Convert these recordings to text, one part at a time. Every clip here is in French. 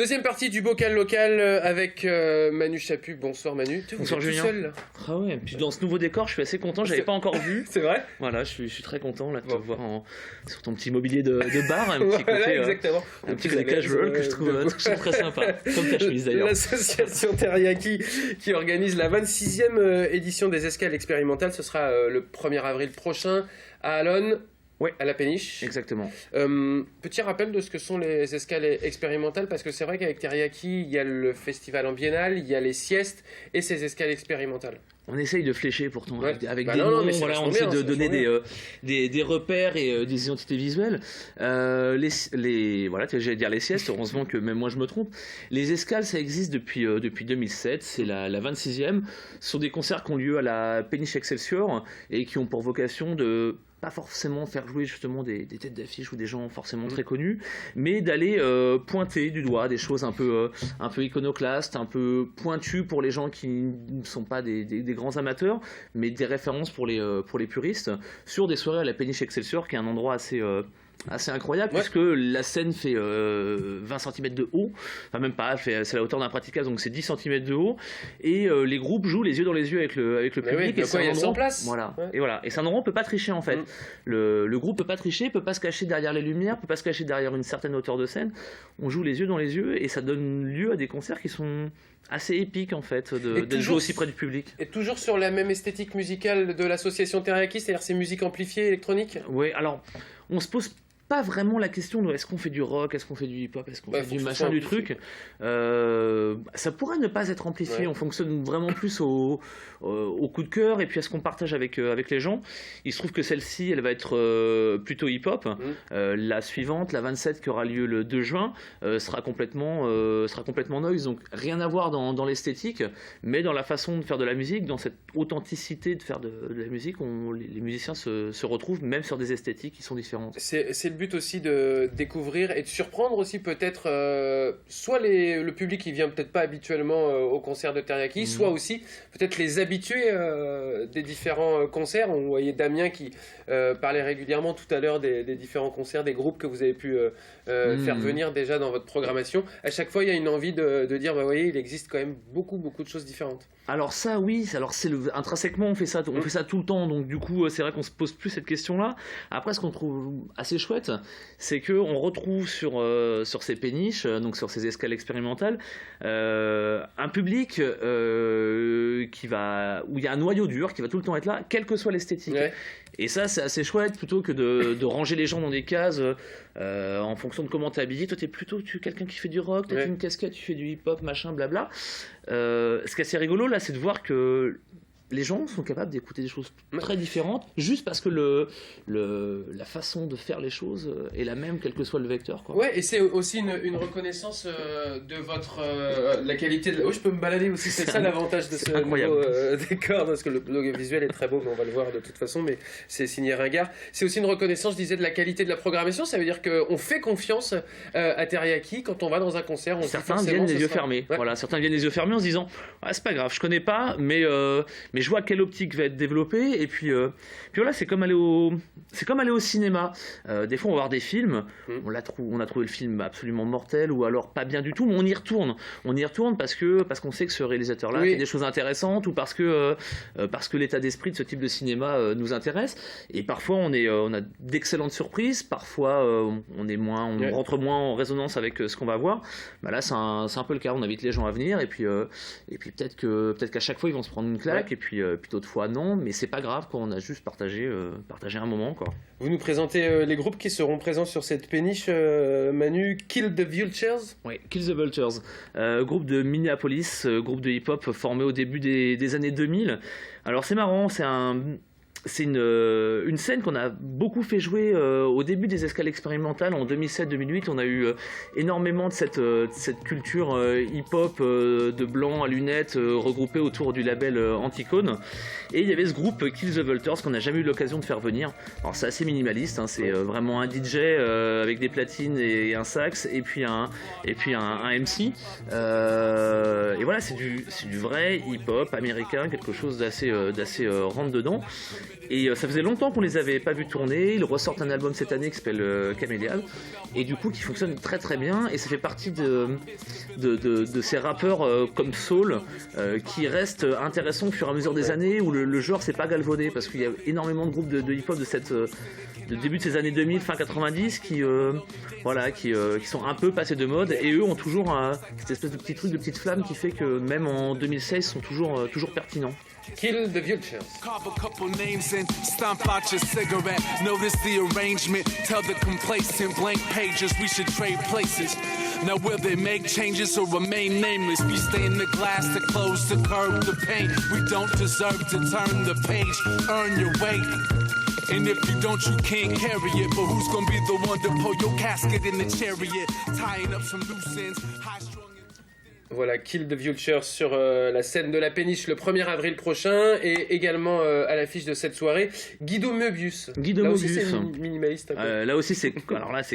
Deuxième partie du bocal local avec Manu Chaput. Bonsoir Manu. Bonsoir Julien. Seul, là. Ah ouais, puis dans ce nouveau décor, je suis assez content, j'avais pas encore vu. C'est vrai. Voilà, je suis très content là, de te voir sur ton petit mobilier de bar, un petit voilà, côté, exactement. un petit côté casual que je trouve très sympa, comme ta chemise d'ailleurs. L'association Teriyaki qui organise la 26e édition des escales expérimentales, ce sera le 1er avril prochain à Alonne. Ouais, à la péniche. Exactement. Petit rappel de ce que sont les escales expérimentales, parce que c'est vrai qu'avec Teriyaki, il y a le festival en biennale, il y a les siestes et ces escales expérimentales. On essaye de flécher pourtant avec des non, noms, mais voilà, on essaie de donner des repères et des identités visuelles. Voilà, j'allais dire les siestes, heureusement que même moi je me trompe. Les escales, ça existe depuis 2007, c'est la 26e. Ce sont des concerts qui ont lieu à la péniche Excelsior et qui ont pour vocation de pas forcément faire jouer justement des têtes d'affiche ou des gens forcément très connus, mais d'aller pointer du doigt des choses un peu iconoclastes, un peu pointues pour les gens qui ne sont pas des grands amateurs, mais des références pour les puristes, sur des soirées à la péniche Excelsior, qui est un endroit assez incroyable, puisque la scène fait 20 cm de haut, enfin même pas, c'est la hauteur d'un praticable, donc c'est 10 cm de haut, et les groupes jouent les yeux dans les yeux avec le public, et c'est un endroit, place. voilà, et voilà, et c'est un endroit où on peut pas tricher en fait. Le groupe peut pas tricher, peut pas se cacher derrière les lumières, peut pas se cacher derrière une certaine hauteur de scène. On joue les yeux dans les yeux, et ça donne lieu à des concerts qui sont assez épiques en fait, de jouer aussi près du public. Et toujours sur la même esthétique musicale de l'association Teriyaki, c'est-à-dire ces musiques amplifiées électroniques. Oui, alors on se pose pas vraiment la question de est-ce qu'on fait du rock, est-ce qu'on fait du hip-hop, est-ce qu'on fait du machin, du truc. Ça pourrait ne pas être amplifié, on fonctionne vraiment plus au coup de cœur et puis à ce qu'on partage avec les gens. Il se trouve que celle-ci, elle va être plutôt hip-hop. La suivante, la 27 qui aura lieu le 2 juin, sera complètement noise, donc rien à voir dans l'esthétique, mais dans la façon de faire de la musique, dans cette authenticité de faire de la musique, les musiciens se retrouvent même sur des esthétiques qui sont différentes. C'est le but aussi de découvrir et de surprendre aussi peut-être soit le public qui vient peut-être pas habituellement au concert de Teriyaki, soit aussi peut-être les habitués des différents concerts. On voyait Damien qui parlait régulièrement tout à l'heure des différents concerts, des groupes que vous avez pu faire venir déjà dans votre programmation. À chaque fois, il y a une envie de dire, vous voyez, il existe quand même beaucoup de choses différentes. Alors ça, oui, alors intrinsèquement on fait ça tout le temps, donc du coup c'est vrai qu'on se pose plus cette question-là. Après, ce qu'on trouve assez chouette, c'est qu'on retrouve sur ces péniches, donc sur ces escales expérimentales, un public où il y a un noyau dur qui va tout le temps être là, quelle que soit l'esthétique. Ouais. Et ça, c'est assez chouette, plutôt que de ranger les gens dans des cases en fonction de comment t'es habillé. Toi, t'es plutôt quelqu'un qui fait du rock, t'as une casquette, tu fais du hip-hop, machin, blabla. Ce qui est assez rigolo, là, c'est de voir que les gens sont capables d'écouter des choses très différentes, juste parce que la façon de faire les choses est la même, quel que soit le vecteur, quoi. Ouais, et c'est aussi une reconnaissance de votre la qualité de... Oh, je peux me balader aussi, c'est ça l'avantage de ce nouveau décor, parce que le visuel est très beau, mais on va le voir de toute façon, mais c'est signé Ringard. C'est aussi une reconnaissance, je disais, de la qualité de la programmation. Ça veut dire qu'on fait confiance à Teriyaki quand on va dans un concert. Certains viennent les yeux fermés. Voilà, certains viennent les yeux fermés en se disant c'est pas grave, je connais pas, mais je vois quelle optique va être développée, et puis voilà, c'est comme aller au cinéma. Des fois on va voir des films, on a trouvé le film absolument mortel ou alors pas bien du tout, mais on y retourne parce qu'on sait que ce réalisateur là fait des choses intéressantes, ou parce que l'état d'esprit de ce type de cinéma nous intéresse, et parfois on a d'excellentes surprises, parfois on rentre moins en résonance avec ce qu'on va voir. Là c'est un peu le cas, on invite les gens à venir, et puis peut-être qu'à chaque fois ils vont se prendre une claque, et puis d'autres fois non, mais c'est pas grave, quoi. On a juste partagé un moment, quoi. Vous nous présentez les groupes qui seront présents sur cette péniche, Manu. Kill the Vultures. Oui, Kill the Vultures, groupe de Minneapolis, groupe de hip-hop formé au début des années 2000. Alors c'est marrant, c'est une scène qu'on a beaucoup fait jouer au début des escales expérimentales en 2007-2008. On a eu énormément de cette culture hip-hop de blancs à lunettes regroupée autour du label Anticone. Et il y avait ce groupe Kill the Vultures qu'on n'a jamais eu l'occasion de faire venir. Alors c'est assez minimaliste, hein, c'est vraiment un DJ avec des platines et un sax, et puis un MC. Et voilà, c'est du vrai hip-hop américain, quelque chose d'assez rentre dedans. Et ça faisait longtemps qu'on les avait pas vus tourner. Ils ressortent un album cette année qui s'appelle Caméléal, et du coup qui fonctionne très très bien. Et ça fait partie de ces rappeurs comme Soul qui restent intéressants au fur et à mesure des années, où le genre s'est pas galvaudé, parce qu'il y a énormément de groupes de hip-hop de début de ces années 2000, fin 90 qui sont un peu passés de mode, et eux ont toujours cette espèce de petit truc, de petite flamme qui fait que même en 2016 ils sont toujours pertinents. Kill the Vultures. Carve a couple names and stomp out your cigarette. Notice the arrangement. Tell the complacent blank pages we should trade places. Now will they make changes or remain nameless? We stay in the glass to close to curb the pain. We don't deserve to turn the page. Earn your weight. And if you don't, you can't carry it. But who's gonna be the one to pull your casket in the chariot? Tying up some loose ends. Voilà, Kill the Vulture sur la scène de la Péniche le 1er avril prochain, et également à l'affiche de cette soirée, Guido Möbius. Là aussi c'est minimaliste. Là aussi c'est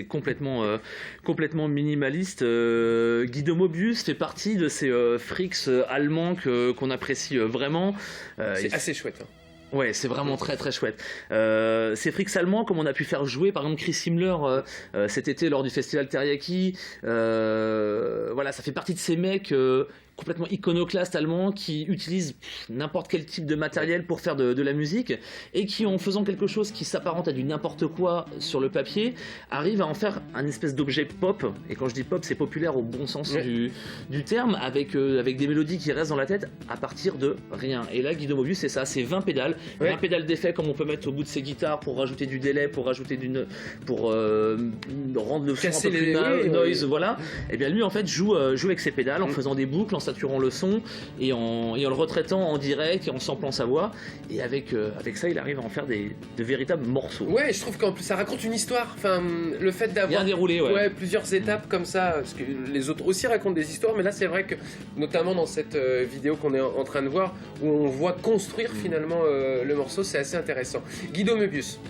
complètement minimaliste. Guido Möbius fait partie de ces freaks allemands qu'on apprécie vraiment. C'est assez chouette. Ouais, c'est vraiment très très chouette. Ces freaks allemands, comme on a pu faire jouer par exemple Chris Himmler cet été lors du festival Teriyaki, voilà, ça fait partie de ces mecs complètement iconoclastes allemands qui utilisent n'importe quel type de matériel pour faire de la musique, et qui, en faisant quelque chose qui s'apparente à du n'importe quoi sur le papier, arrivent à en faire un espèce d'objet pop. Et quand je dis pop, c'est populaire au bon sens du terme, avec des mélodies qui restent dans la tête à partir de rien. Et là, Guido Möbius, c'est ça, c'est 20 pédales, 20 pédales d'effet comme on peut mettre au bout de ses guitares pour rajouter du délai, pour rendre le son un peu plus noise, voilà. Et bien lui, en fait, joue avec ses pédales en faisant des boucles, en saturant le son et en le retraitant en direct et en samplant sa voix, et avec ça il arrive à en faire de véritables morceaux. Ouais, je trouve qu'en plus ça raconte une histoire, enfin le fait d'avoir bien déroulé, plusieurs étapes comme ça, parce que les autres aussi racontent des histoires, mais là c'est vrai que notamment dans cette vidéo qu'on est en train de voir, où on voit construire finalement le morceau, c'est assez intéressant. Guido Möbius.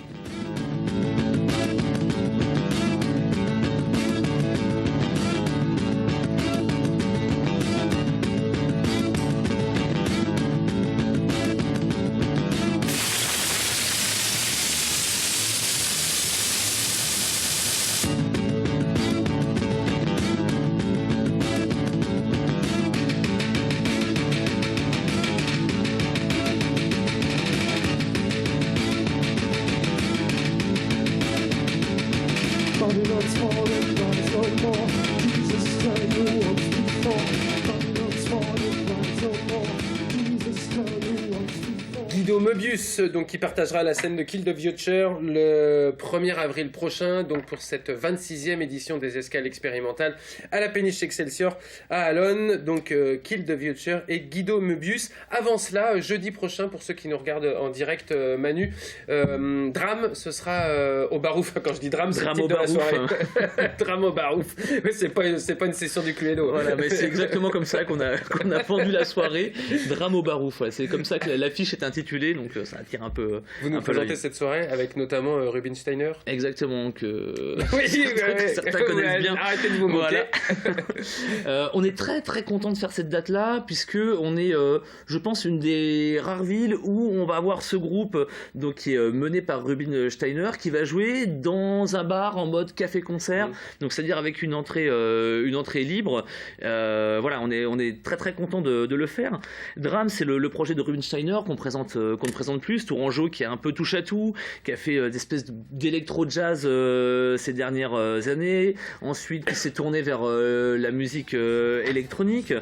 Guido Möbius, donc, qui partagera la scène de Kill the Vulture le 1er avril prochain, donc pour cette 26e édition des Escales expérimentales à la Péniche Excelsior à Allonne. Donc Kill the Vulture et Guido Möbius. Avant cela, jeudi prochain, pour ceux qui nous regardent en direct, Manu, Drame, ce sera au Barouf. Quand je dis Drame, c'est le titre de la soirée. Drame au Barouf. Mais c'est pas une session du Cluedo. Voilà, mais c'est exactement comme ça qu'on a pendu la soirée. Drame au Barouf. Ouais. C'est comme ça que l'affiche est intitulée, donc ça attire un peu. Vous nous présentez cette soirée avec notamment Rubinsteiner. Exactement, que certains connaissent bien. Arrêtez de vous moquer. Voilà. On est très très content de faire cette date-là, puisque on est, je pense, une des rares villes où on va avoir ce groupe, donc qui est mené par Rubinsteiner, qui va jouer dans un bar en mode café-concert, donc c'est-à-dire avec une entrée libre. Voilà, on est très très content de le faire. Drame, c'est le projet de Rubinsteiner qu'on ne présente plus. Tourangeau, qui est un peu touche à tout, qui a fait des espèces d'électro-jazz ces dernières années, ensuite qui s'est tourné vers la musique électronique,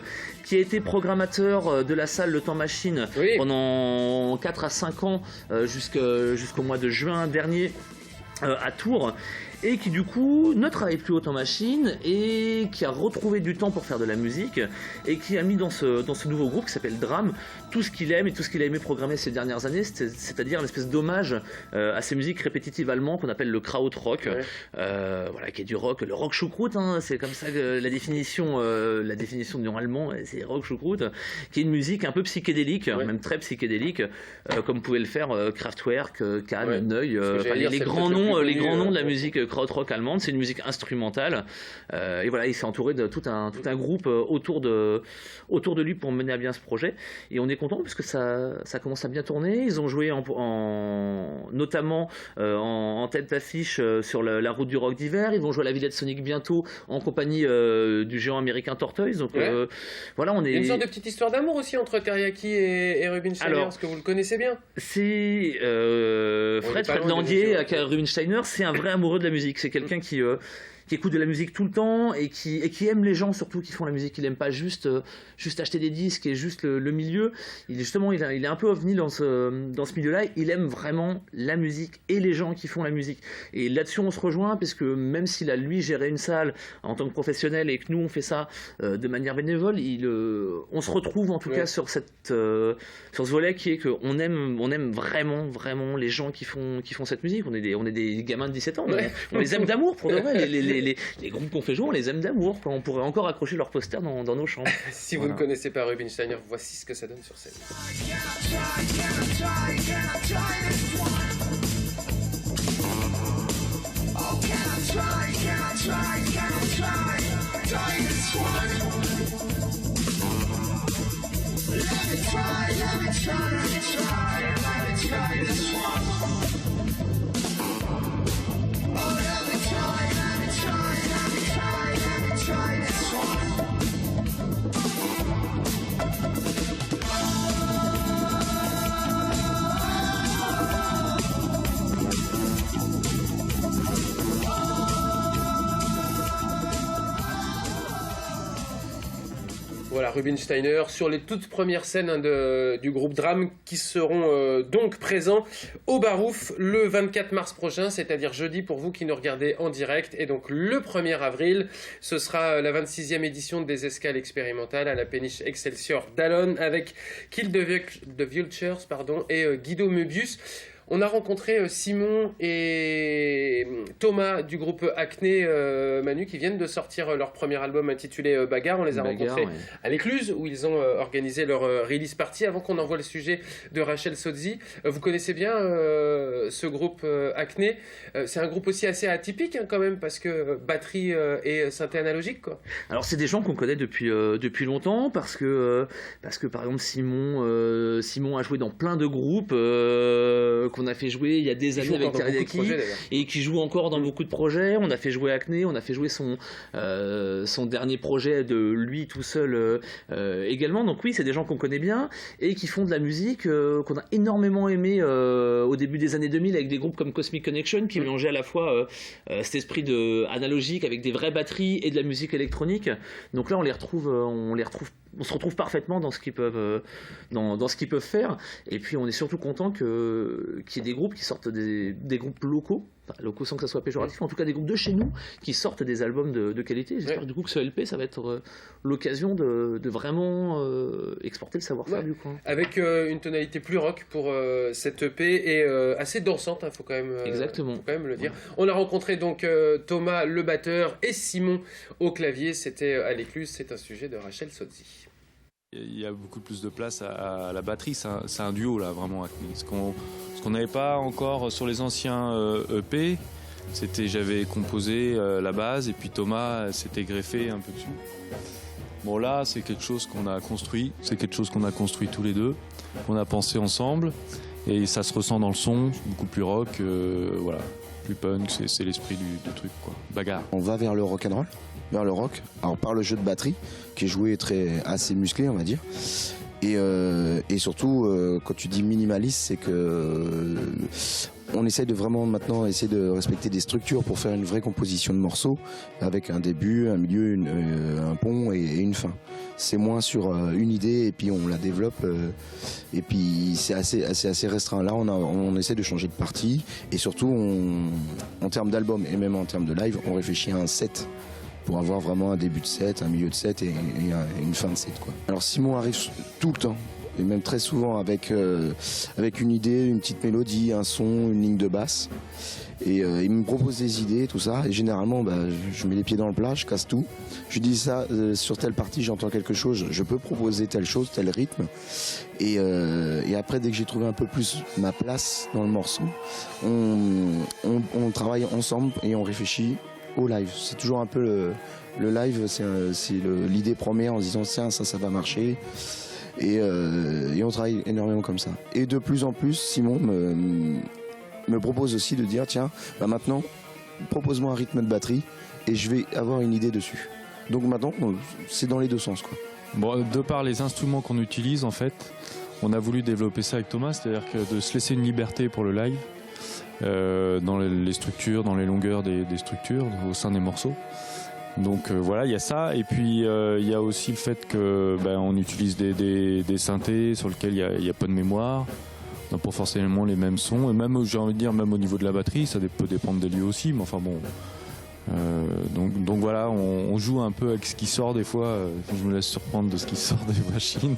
qui a été programmateur de la salle Le Temps Machine pendant 4 à 5 ans jusqu'au mois de juin dernier à Tours, et qui du coup ne travaille plus au Temps Machine et qui a retrouvé du temps pour faire de la musique, et qui a mis dans ce nouveau groupe qui s'appelle Drame tout ce qu'il aime et tout ce qu'il a aimé programmer ces dernières années, c'est-à-dire l'espèce d'hommage à ces musiques répétitives allemandes qu'on appelle le Krautrock, voilà, qui est du rock, le rock choucroute, hein, c'est comme ça que la définition du nom allemand, c'est rock choucroute, qui est une musique un peu psychédélique, même très psychédélique, comme pouvait le faire Kraftwerk, Can, Neu, les grands noms de la musique krautrock allemande, c'est une musique instrumentale. Et voilà, il s'est entouré de tout un groupe autour de lui pour mener à bien ce projet. Et on est content parce que ça commence à bien tourner. Ils ont joué notamment en tête d'affiche sur la route du rock d'hiver. Ils vont jouer à la Villette Sonic bientôt en compagnie du géant américain Tortoise. Donc voilà, on est... Il y a une sorte de petite histoire d'amour aussi entre Teriyaki et Rubinsteiner, parce que vous le connaissez bien. C'est Fred Landier, aka Rubinsteiner, c'est un vrai amoureux de la musique. C'est quelqu'un qui écoute de la musique tout le temps et qui aime les gens surtout qui font la musique. Il n'aime pas juste acheter des disques et juste le milieu. Il est un peu ovni dans ce milieu-là. Il aime vraiment la musique et les gens qui font la musique. Et là-dessus on se rejoint parce que même s'il a lui géré une salle en tant que professionnel et que nous on fait ça de manière bénévole, on se retrouve en tout cas sur ce volet qui est qu'on aime vraiment les gens qui font cette musique. On est des gamins de 17 ans. On les aime d'amour pour de vrai. Les groupes qu'on fait jouer, on les aime d'amour. On pourrait encore accrocher leurs posters dans nos chambres. Si vous ne connaissez pas Rubinsteiner, voici ce que ça donne sur scène. Voilà, Rubinsteiner sur les toutes premières scènes du groupe Drame qui seront donc présents au Barouf le 24 mars prochain, c'est-à-dire jeudi pour vous qui nous regardez en direct. Et donc le 1er avril, ce sera la 26e édition des escales expérimentales à la péniche Excelsior d'Allonnes avec Kill the Vultures et Guido Möbius. On a rencontré Simon et Thomas du groupe Acné, Manu, qui viennent de sortir leur premier album intitulé Bagarre. On les a rencontrés à l'Écluse, où ils ont organisé leur release party avant qu'on envoie le sujet de Rachel Sodzi. Vous connaissez bien ce groupe Acné. C'est un groupe aussi assez atypique quand même, parce que batterie et synthé analogique, quoi. Alors c'est des gens qu'on connaît depuis longtemps, parce que par exemple Simon a joué dans plein de groupes qu'on a fait jouer il y a des années avec Teriyaki et qui joue encore dans beaucoup de projets. On a fait jouer Acné, on a fait jouer son dernier projet de lui tout seul également. Donc oui, c'est des gens qu'on connaît bien et qui font de la musique qu'on a énormément aimé au début des années 2000 avec des groupes comme Cosmic Connection qui mélangeaient à la fois cet esprit analogique avec des vraies batteries et de la musique électronique. Donc là on se retrouve parfaitement dans ce qu'ils peuvent faire. Et puis on est surtout content qu'il y ait des groupes qui sortent des groupes locaux locaux sans que ça soit péjoratif, en tout cas des groupes de chez nous qui sortent des albums de qualité. J'espère du coup que ce LP ça va être l'occasion de vraiment exporter le savoir-faire du coin. Avec une tonalité plus rock pour cette EP et assez dansante, faut quand même le dire. On a rencontré donc Thomas le batteur et Simon au clavier, c'était à l'Écluse, c'est un sujet de Rachel Sodzi. Il y a beaucoup plus de place à la batterie, c'est un duo là vraiment. Ce qu'on n'avait pas encore sur les anciens EP, j'avais composé la base et puis Thomas s'était greffé un peu dessus. Bon là c'est quelque chose qu'on a construit, tous les deux, qu'on a pensé ensemble et ça se ressent dans le son, beaucoup plus rock, voilà, plus punk, c'est l'esprit du truc quoi, bagarre. On va vers le rock'n'roll, vers le rock, alors par le jeu de batterie qui est joué assez musclé on va dire. Et surtout, quand tu dis minimaliste, c'est que on essaye de vraiment maintenant essayer de respecter des structures pour faire une vraie composition de morceaux avec un début, un milieu, un pont et une fin. C'est moins sur une idée et puis on la développe et puis c'est assez restreint. Là, on essaie de changer de partie et surtout, en termes d'album et même en termes de live, on réfléchit à un set. Pour avoir vraiment un début de set, un milieu de set et une fin de set quoi. Alors Simon arrive tout le temps et même très souvent avec une idée, une petite mélodie, un son, une ligne de basse et il me propose des idées, tout ça et généralement je mets les pieds dans le plat, je casse tout. Je dis ça sur telle partie j'entends quelque chose, je peux proposer telle chose, tel rythme et après dès que j'ai trouvé un peu plus ma place dans le morceau, on travaille ensemble et on réfléchit au live. C'est toujours un peu le live, c'est l'idée première en se disant tiens, ça va marcher. Et on travaille énormément comme ça. Et de plus en plus, Simon me propose aussi de dire tiens, maintenant, propose-moi un rythme de batterie et je vais avoir une idée dessus. Donc maintenant, c'est dans les deux sens, quoi. Bon, de par les instruments qu'on utilise, en fait, on a voulu développer ça avec Thomas, c'est-à-dire que de se laisser une liberté pour le live, dans les structures, dans les longueurs des structures, au sein des morceaux. Donc voilà, il y a ça, et puis il y a aussi le fait que on utilise des synthés sur lesquels il n'y a pas de mémoire. On n'a pas forcément les mêmes sons, et même, j'ai envie de dire, même au niveau de la batterie, ça peut dépendre des lieux aussi, mais enfin bon. Donc voilà, on joue un peu avec ce qui sort des fois. Je me laisse surprendre de ce qui sort des machines.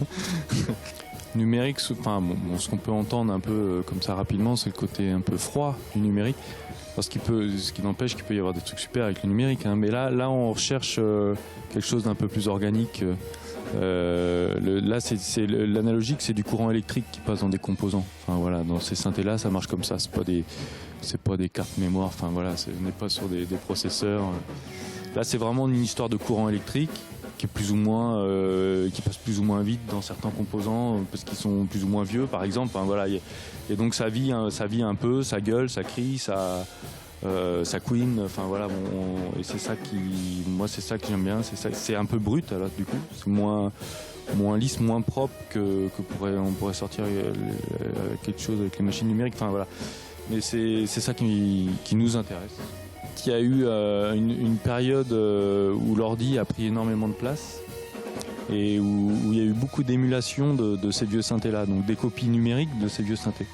Numérique, enfin bon, ce qu'on peut entendre un peu comme ça rapidement, c'est le côté un peu froid du numérique. Ce qui n'empêche qu'il peut y avoir des trucs super avec le numérique, hein. Mais là on recherche quelque chose d'un peu plus organique. Là c'est l'analogique, c'est du courant électrique qui passe dans des composants. Enfin voilà, dans ces synthés là ça marche comme ça, c'est pas des cartes mémoire, enfin voilà, on n'est pas sur des processeurs. Là c'est vraiment une histoire de courant électrique qui est plus ou moins qui passe plus ou moins vite dans certains composants parce qu'ils sont plus ou moins vieux par exemple, hein, voilà. Et donc ça vit un peu, ça gueule, ça crie, ça queen, enfin voilà, et c'est ça c'est ça que j'aime bien, c'est un peu brut alors du coup, c'est moins lisse, moins propre que on pourrait sortir quelque chose avec les machines numériques, enfin voilà. Mais c'est ça qui nous intéresse. Il y a eu une période où l'ordi a pris énormément de place et où il y a eu beaucoup d'émulation de ces vieux synthés-là, donc des copies numériques de ces vieux synthés.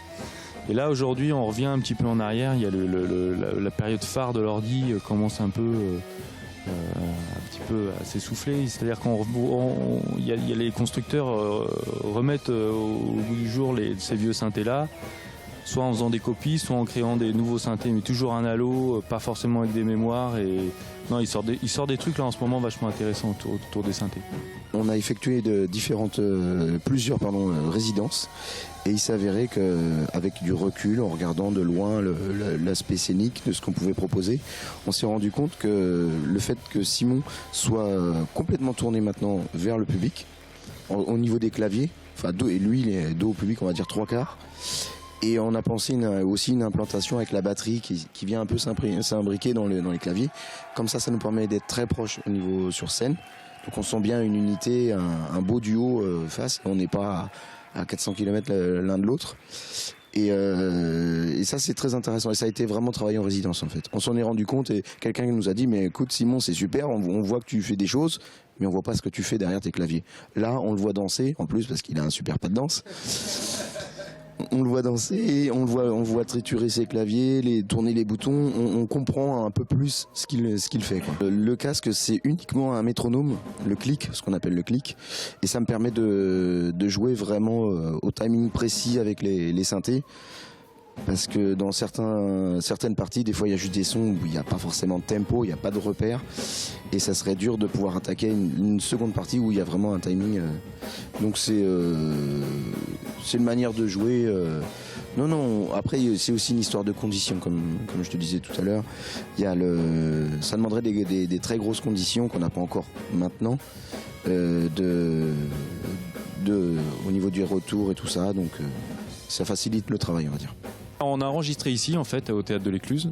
Et là aujourd'hui on revient un petit peu en arrière, il y a la période phare de l'ordi commence un peu à s'essouffler, c'est-à-dire qu'il y a les constructeurs remettent au bout du jour ces vieux synthés-là, soit en faisant des copies, soit en créant des nouveaux synthés, mais toujours un halo, pas forcément avec des mémoires. Et non, il sort des trucs là en ce moment vachement intéressants autour des synthés. On a effectué plusieurs résidences, et il s'avérait qu'avec du recul, en regardant de loin l'aspect scénique de ce qu'on pouvait proposer, on s'est rendu compte que le fait que Simon soit complètement tourné maintenant vers le public, au niveau des claviers, et lui il est dos au public, on va dire 3/4. Et on a pensé aussi une implantation avec la batterie qui vient un peu s'imbriquer dans les claviers. Comme ça nous permet d'être très proche au niveau sur scène. Donc on sent bien une unité, un beau duo face. On n'est pas à 400 km l'un de l'autre. Et ça c'est très intéressant. Et ça a été vraiment travaillé en résidence en fait. On s'en est rendu compte et quelqu'un nous a dit mais écoute Simon, c'est super, on voit que tu fais des choses, mais on voit pas ce que tu fais derrière tes claviers. Là on le voit danser en plus parce qu'il a un super pas de danse. On le voit danser, on le voit triturer ses claviers, tourner les boutons, on comprend un peu plus ce qu'il fait, quoi. Le casque c'est uniquement un métronome, le clic, ce qu'on appelle le clic, et ça me permet de jouer vraiment au timing précis avec les synthés. Parce que dans certaines parties, des fois il y a juste des sons où il n'y a pas forcément de tempo, il n'y a pas de repère, et ça serait dur de pouvoir attaquer une seconde partie où il y a vraiment un timing. Donc c'est une manière de jouer. Non, après c'est aussi une histoire de conditions, comme je te disais tout à l'heure. Ça demanderait des très grosses conditions qu'on n'a pas encore maintenant, au niveau du retour et tout ça, donc ça facilite le travail, on va dire. On a enregistré ici en fait au Théâtre de l'Écluse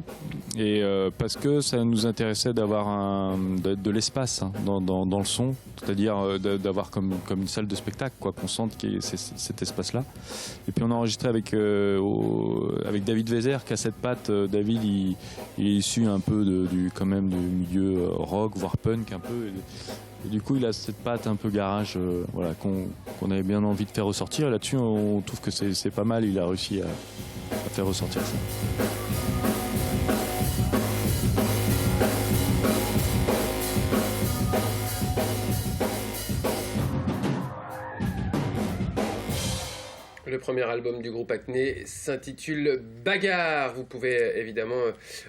et parce que ça nous intéressait d'avoir de l'espace, hein, dans le son, c'est-à-dire d'avoir comme une salle de spectacle, quoi, qu'on sente qu'il y ait cet espace-là. Et puis on a enregistré avec David Vézère qui a cette patte. David il est issu un peu du milieu rock voire punk un peu. Et du coup, il a cette patte un peu garage, voilà, qu'on avait bien envie de faire ressortir. Et là-dessus, on trouve que c'est pas mal. Il a réussi à faire ressortir ça. Le premier album du groupe Acné s'intitule Bagarre. Vous pouvez évidemment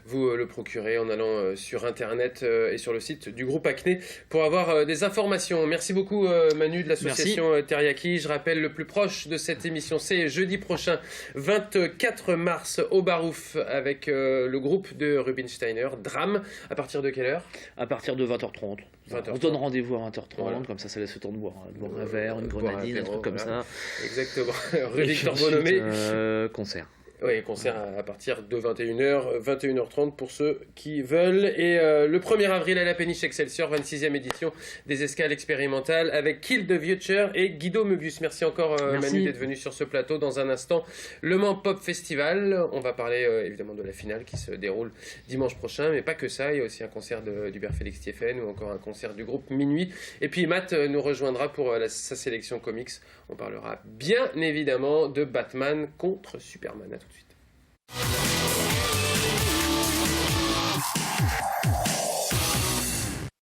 vous le procurer en allant sur internet et sur le site du groupe Acné pour avoir des informations. Merci beaucoup Manu de l'association Teriyaki. Je rappelle, le plus proche de cette émission, c'est jeudi prochain, 24 mars, au Barouf, avec le groupe de Rubinsteiner, Drame. À partir de quelle heure ? À partir de 20h30. On se donne rendez-vous à 20h30, voilà. Comme ça laisse le temps de boire un verre, une grenadine, un truc comme ça. Exactement. Rue Victor Bonomé. Concert. Oui, concert à partir de 21h, 21h30 pour ceux qui veulent. Et le 1er avril à la Péniche Excelsior, 26e édition des escales expérimentales avec Kill the Future et Guido Mebius. Merci encore Manu d'être venu sur ce plateau. Dans un instant, Le Mans Pop Festival. On va parler évidemment de la finale qui se déroule dimanche prochain, mais pas que ça. Il y a aussi un concert d'Hubert Félix Thieffen ou encore un concert du groupe Minuit. Et puis Matt nous rejoindra pour sa sélection comics. On parlera bien évidemment de Batman contre Superman. À tout de suite.